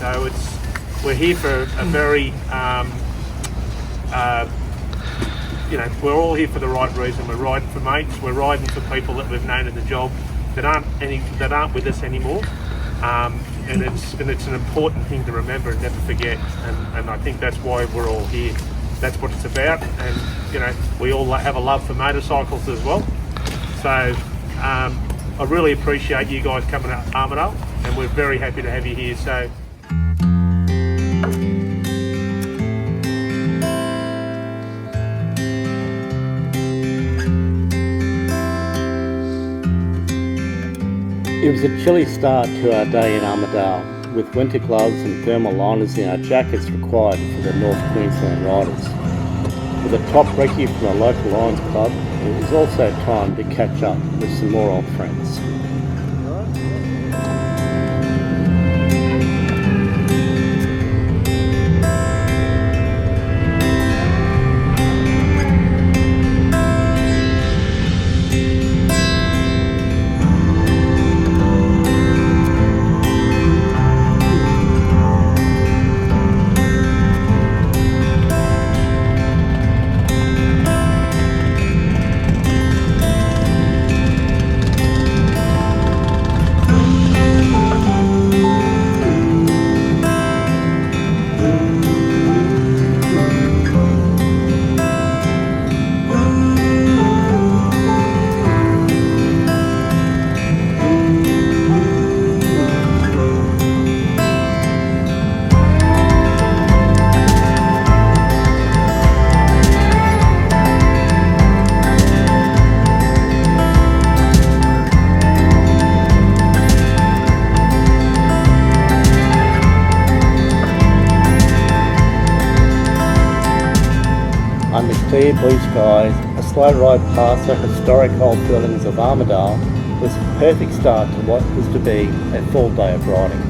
So we're here for a very, we're all here for the right reason. We're riding for mates. We're riding for people that we've known in the job that aren't with us anymore. And it's an important thing to remember and never forget. And I think that's why we're all here. That's what it's about. And we all have a love for motorcycles as well. So I really appreciate you guys coming to Armidale, and we're very happy to have you here. So. It was a chilly start to our day in Armidale, with winter gloves and thermal liners in our jackets required for the North Queensland riders. With a top recce from the local Lions Club, it was also time to catch up with some more old friends. Under clear blue skies, a slow ride past the historic old buildings of Armidale was a perfect start to what was to be a full day of riding.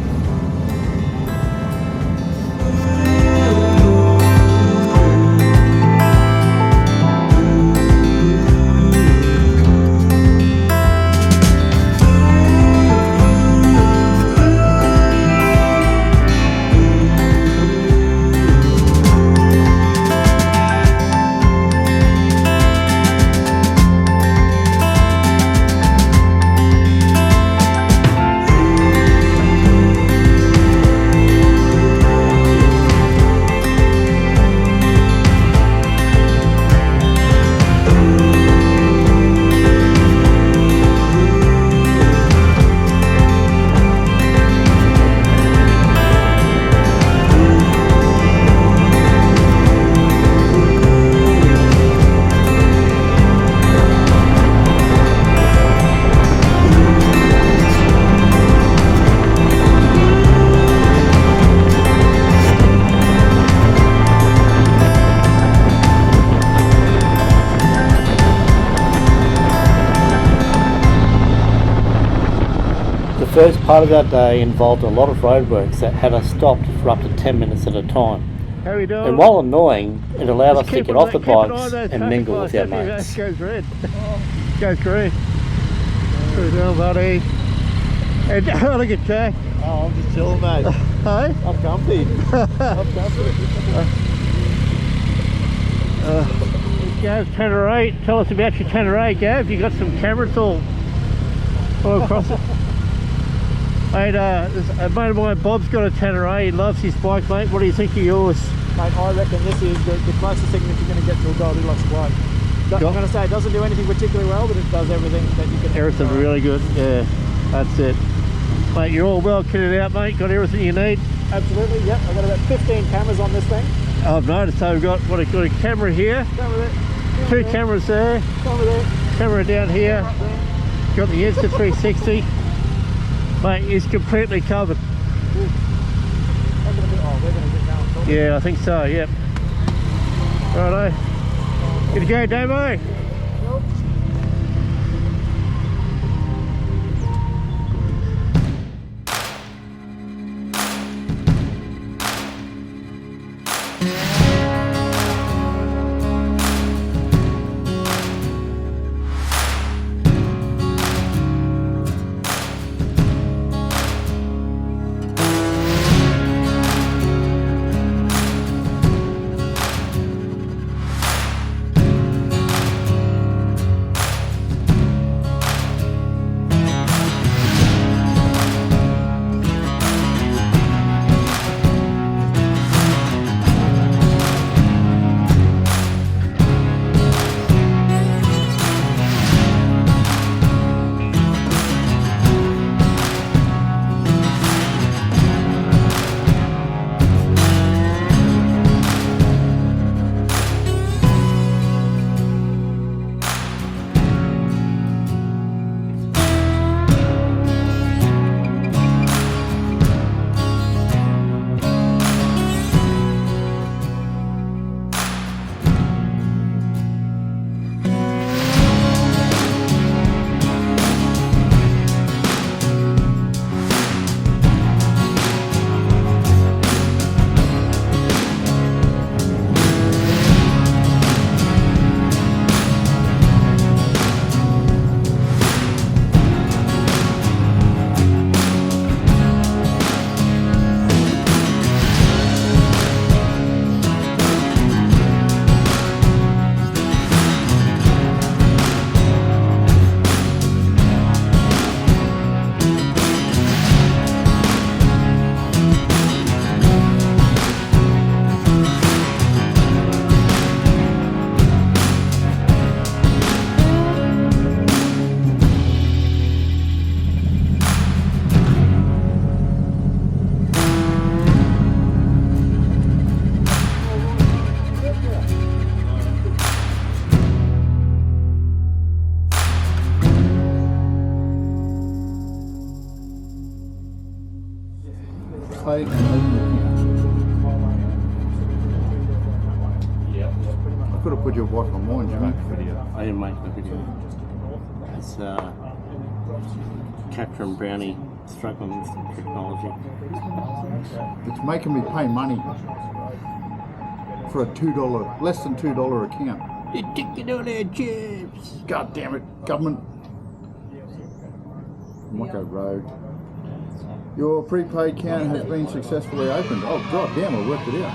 The first part of our day involved a lot of roadworks that had us stopped for up to 10 minutes at a time. How are you doing? And while annoying, it allowed us to get off the bikes and and mingle with our mates. Goes red. Goes green. How you doing, buddy? And look at Jack. Oh, I'm just chilling, mate. Hey? I'm comfy. I'm comfy. Gav, Tanneray, tell us about your Tanneray, Gav. You got some cameras all across it. Mate, a mate of mine, Bob's got a Tanneray. He loves his bike, mate. What do you think of yours? Mate, I reckon this is the closest thing that you're going to get to a Goldilocks bike. I'm going to say it doesn't do anything particularly well, but it does everything that you can. Everything really good. Yeah, that's it. Mate, you're all well kitted out, mate. Got everything you need. Absolutely, yep. I've got about 15 cameras on this thing. I've noticed. So we've got a camera here. Camera there. Two cameras there. Camera there. Camera down here. Got the Insta360. Mate, it's completely covered. We're going to get down. Yeah, I think so, yep. Righto. Good to go, Damo? prepay and open the account. I could have put your bottom line track video. I didn't make the video. It's Catcher and Brownie struggling with some technology. It's making me pay money for a $2, less than $2 account. They're taking all our jobs. God damn it, government. Mucko Road. Your prepaid account has been successfully opened. Oh god damn, I worked it out.